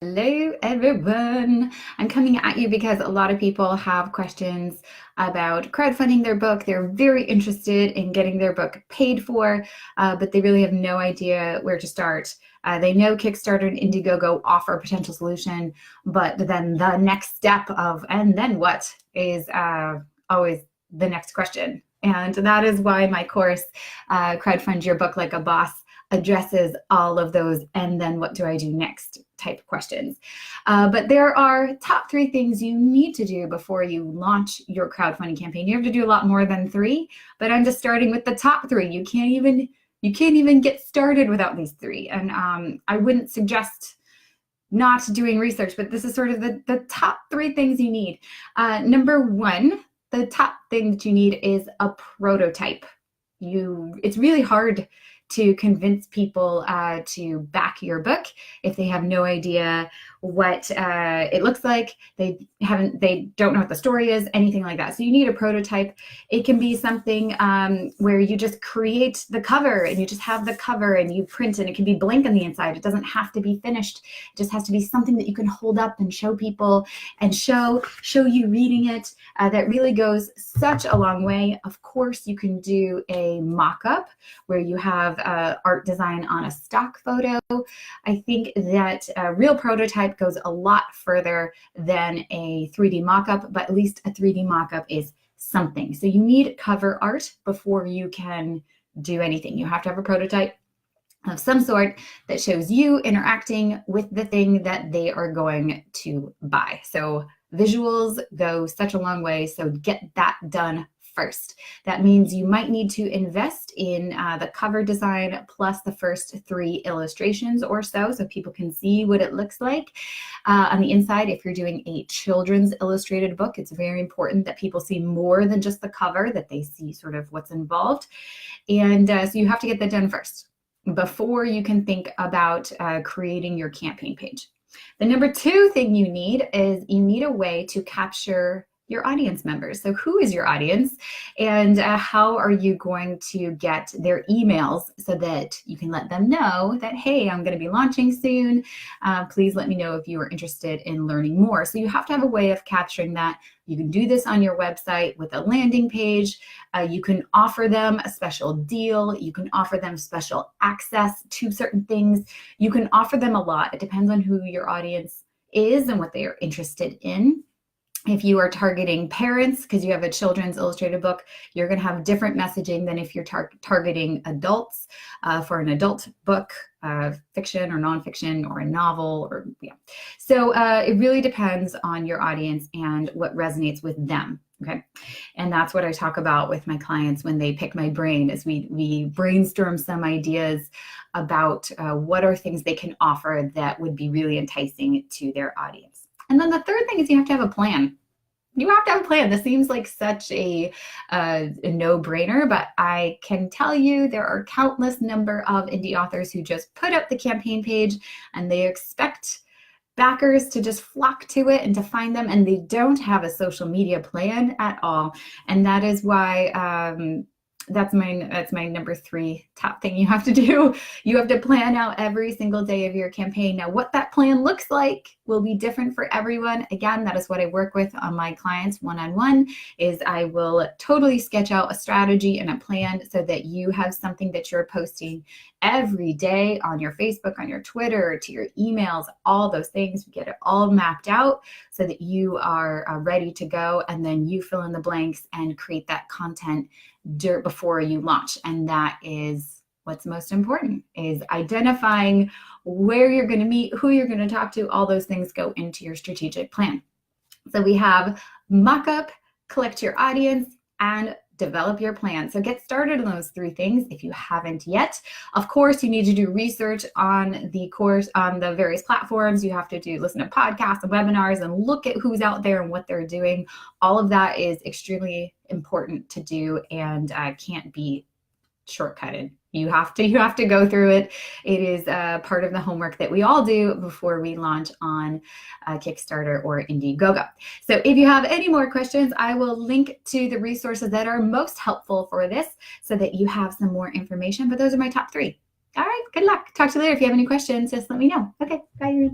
Hello, everyone. I'm coming at you because a lot of people have questions about crowdfunding their book. They're very interested in getting their book paid for, but they really have no idea where to start. They know Kickstarter and IndieGoGo offer a potential solution, but then the next step of, and then what, is always the next question. And that is why my course, Crowdfund Your Book Like a Boss, addresses all of those and then what do I do next type questions. But there are top 3 things you need to do before you launch your crowdfunding campaign. You have to do a lot more than 3, but I'm just starting with the top 3. You can't even get started without these 3. And I wouldn't suggest not doing research, but this is sort of the top 3 things you need. Number 1, the top thing that you need is a prototype. It's really hard to convince people to back your book if they have no idea what it looks like. They don't know what the story is, anything like that. So you need a prototype. It can be something where you just create the cover and you just have the cover and you print, and it can be blank on the inside. It doesn't have to be finished. It just has to be something that you can hold up and show people and show you reading it. That really goes such a long way. Of course, you can do a mock-up where you have art design on a stock photo. I think that a real prototype goes a lot further than a 3D mock-up, but at least a 3D mock-up is something. So you need cover art before you can do anything. You have to have a prototype of some sort that shows you interacting with the thing that they are going to buy. So visuals go such a long way, so get that done first. That means you might need to invest in the cover design plus the first 3 illustrations or so people can see what it looks like. On the inside, if you're doing a children's illustrated book, it's very important that people see more than just the cover, that they see sort of what's involved. And so you have to get that done first before you can think about creating your campaign page. The number 2 thing you need is you need a way to capture your audience members. So who is your audience, and how are you going to get their emails so that you can let them know that, hey, I'm going to be launching soon. Please let me know if you are interested in learning more. So you have to have a way of capturing that. You can do this on your website with a landing page. You can offer them a special deal. You can offer them special access to certain things. You can offer them a lot. It depends on who your audience is and what they are interested in. If you are targeting parents, because you have a children's illustrated book, you're going to have different messaging than if you're targeting adults for an adult book, fiction or nonfiction or a novel, or yeah. So it really depends on your audience and what resonates with them. Okay, and that's what I talk about with my clients when they pick my brain, is we brainstorm some ideas about what are things they can offer that would be really enticing to their audience. And then the third thing is you have to have a plan. You have to have a plan. This seems like such a no-brainer, but I can tell you there are countless number of indie authors who just put up the campaign page and they expect backers to just flock to it and to find them, and they don't have a social media plan at all. And that is why that's my number 3 top thing you have to do. You have to plan out every single day of your campaign. Now, what that plan looks like will be different for everyone. Again, that is what I work with on my clients one-on-one, is I will totally sketch out a strategy and a plan so that you have something that you're posting every day on your Facebook, on your Twitter, to your emails, all those things. We get it all mapped out so that you are ready to go, and then you fill in the blanks and create that content before you launch. And that is what's most important, is identifying where you're going to meet, who you're going to talk to. All those things go into your strategic plan. So we have mock-up, collect your audience, and develop your plan. So get started on those 3 things if you haven't yet. Of course, you need to do research on the course, on the various platforms. You have to listen to podcasts and webinars and look at who's out there and what they're doing. All of that is extremely important to do and can't be shortcutted. You have to go through it. It is part of the homework that we all do before we launch on Kickstarter or IndieGoGo. So if you have any more questions, I will link to the resources that are most helpful for this so that you have some more information. But those are my top 3. All right, good luck. Talk to you later. If you have any questions, just let me know. Okay, bye.